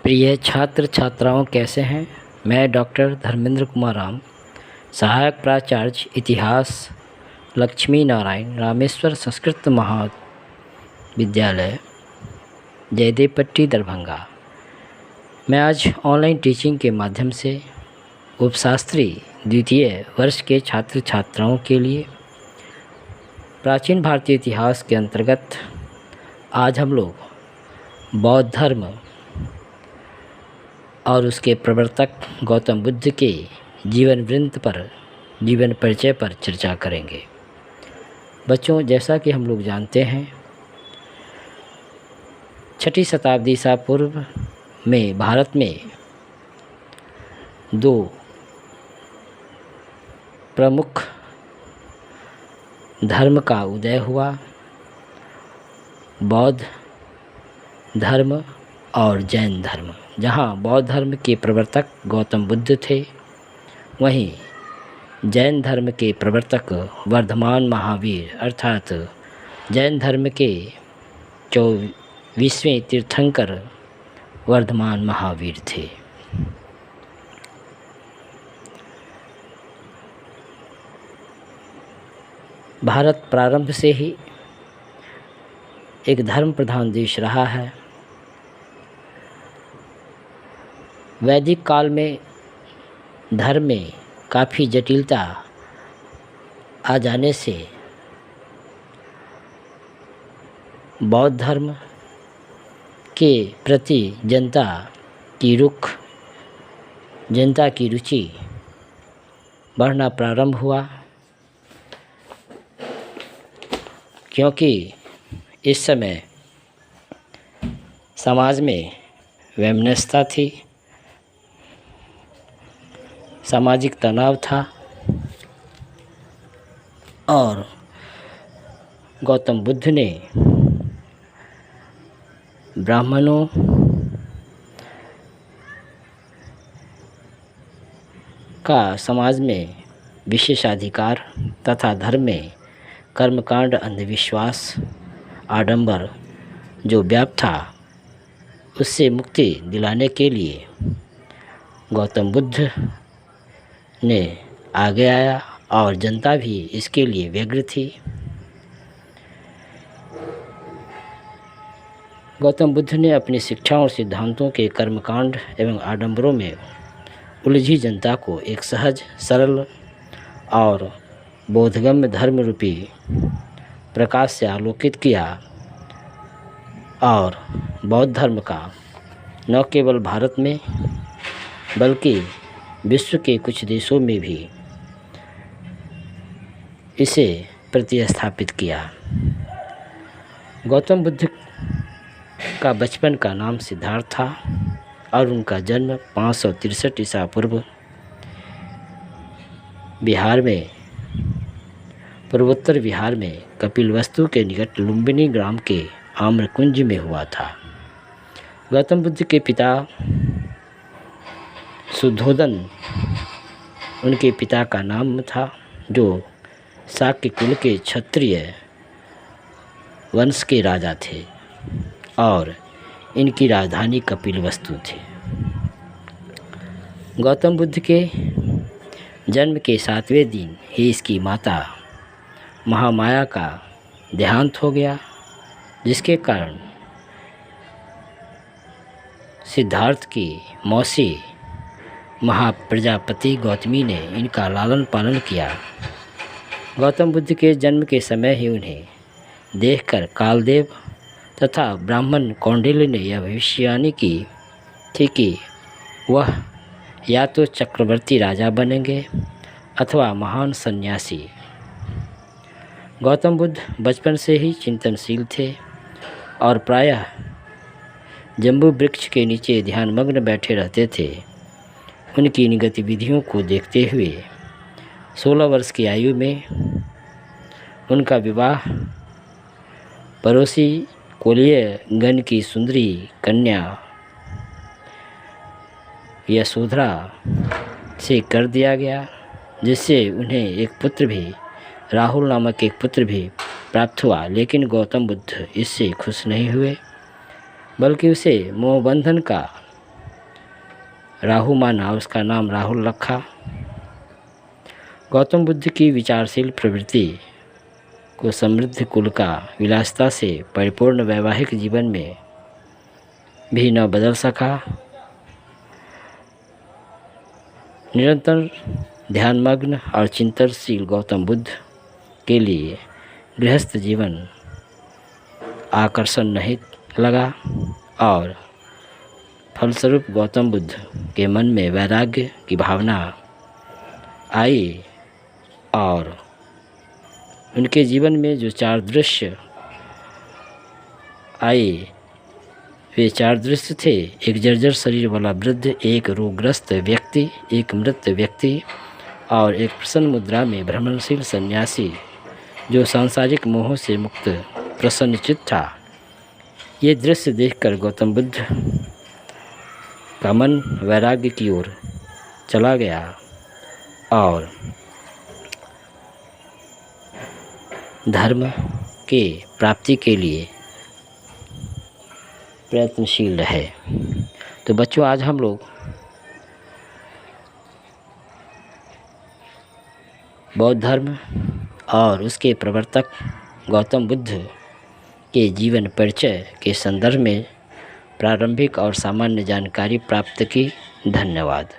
प्रिय छात्र छात्राओं, कैसे हैं। मैं डॉक्टर धर्मेंद्र कुमार राम, सहायक प्राचार्य इतिहास, लक्ष्मी नारायण रामेश्वर संस्कृत महाविद्यालय, जयदेवपट्टी, दरभंगा। मैं आज ऑनलाइन टीचिंग के माध्यम से उपशास्त्री द्वितीय वर्ष के छात्र छात्राओं के लिए प्राचीन भारतीय इतिहास के अंतर्गत आज हम लोग बौद्ध धर्म और उसके प्रवर्तक गौतम बुद्ध के जीवन परिचय पर चर्चा करेंगे। बच्चों, जैसा कि हम लोग जानते हैं, 6वीं शताब्दी ईसा पूर्व में भारत में दो प्रमुख धर्म का उदय हुआ, बौद्ध धर्म और जैन धर्म। जहाँ बौद्ध धर्म के प्रवर्तक गौतम बुद्ध थे, वहीं जैन धर्म के प्रवर्तक वर्धमान महावीर अर्थात जैन धर्म के 24वें तीर्थंकर वर्धमान महावीर थे। भारत प्रारंभ से ही एक धर्म प्रधान देश रहा है। वैदिक काल में धर्म में काफ़ी जटिलता आ जाने से बौद्ध धर्म के प्रति जनता की रुचि बढ़ना प्रारंभ हुआ, क्योंकि इस समय समाज में वैमनस्यता थी, सामाजिक तनाव था और गौतम बुद्ध ने ब्राह्मणों का समाज में विशेषाधिकार तथा धर्म में कर्मकांड, अंधविश्वास, आडंबर जो व्याप्त था, उससे मुक्ति दिलाने के लिए गौतम बुद्ध ने आगे आया और जनता भी इसके लिए व्यग्र थी। गौतम बुद्ध ने अपनी शिक्षाओं और सिद्धांतों के कर्मकांड एवं आडंबरों में उलझी जनता को एक सहज, सरल और बोधगम्य धर्म रूपी प्रकाश से आलोकित किया और बौद्ध धर्म का न केवल भारत में बल्कि विश्व के कुछ देशों में भी इसे प्रतिस्थापित किया। गौतम बुद्ध का बचपन का नाम सिद्धार्थ था और उनका जन्म 563 ईसा पूर्व पूर्वोत्तर बिहार में कपिलवस्तु के निकट लुम्बिनी ग्राम के आम्रकुंज में हुआ था। गौतम बुद्ध के पिता शुद्धोदन उनके पिता का नाम था, जो शाक्य कुल के क्षत्रिय वंश के राजा थे और इनकी राजधानी कपिलवस्तु थी। गौतम बुद्ध के जन्म के 7वें दिन ही इसकी माता महामाया का देहांत हो गया, जिसके कारण सिद्धार्थ की मौसी महाप्रजापति गौतमी ने इनका लालन पालन किया। गौतम बुद्ध के जन्म के समय ही उन्हें देखकर कालदेव तथा ब्राह्मण कौंडिल्य ने यह भविष्यवाणी की थी कि वह या तो चक्रवर्ती राजा बनेंगे अथवा महान सन्यासी। गौतम बुद्ध बचपन से ही चिंतनशील थे और प्रायः जम्बू वृक्ष के नीचे ध्यानमग्न बैठे रहते थे। उनकी इन गतिविधियों को देखते हुए 16 वर्ष की आयु में उनका विवाह पड़ोसी कोलियगण की सुंदरी कन्या यशोधरा से कर दिया गया, जिससे उन्हें एक पुत्र भी, राहुल नामक एक पुत्र भी प्राप्त हुआ। लेकिन गौतम बुद्ध इससे खुश नहीं हुए, बल्कि उसे मोहबंधन का राहु माना, उसका नाम राहुल रखा। गौतम बुद्ध की विचारशील प्रवृत्ति को समृद्ध कुल का विलासिता से परिपूर्ण वैवाहिक जीवन में भी न बदल सका। निरंतर ध्यानमग्न और चिंतनशील गौतम बुद्ध के लिए गृहस्थ जीवन आकर्षण नहीं लगा और फलस्वरूप गौतम बुद्ध के मन में वैराग्य की भावना आई और उनके जीवन में जो 4 दृश्य आए वे 4 दृश्य थे। एक जर्जर शरीर वाला वृद्ध, एक रोगग्रस्त व्यक्ति, एक मृत व्यक्ति और एक प्रसन्न मुद्रा में भ्रमणशील सन्यासी जो सांसारिक मोहों से मुक्त प्रसन्नचित्त था। ये दृश्य देखकर गौतम बुद्ध का मन वैराग्य की ओर चला गया और धर्म के प्राप्ति के लिए प्रयत्नशील रहे। तो बच्चों, आज हम लोग बौद्ध धर्म और उसके प्रवर्तक गौतम बुद्ध के जीवन परिचय के संदर्भ में प्रारंभिक और सामान्य जानकारी प्राप्त की। धन्यवाद।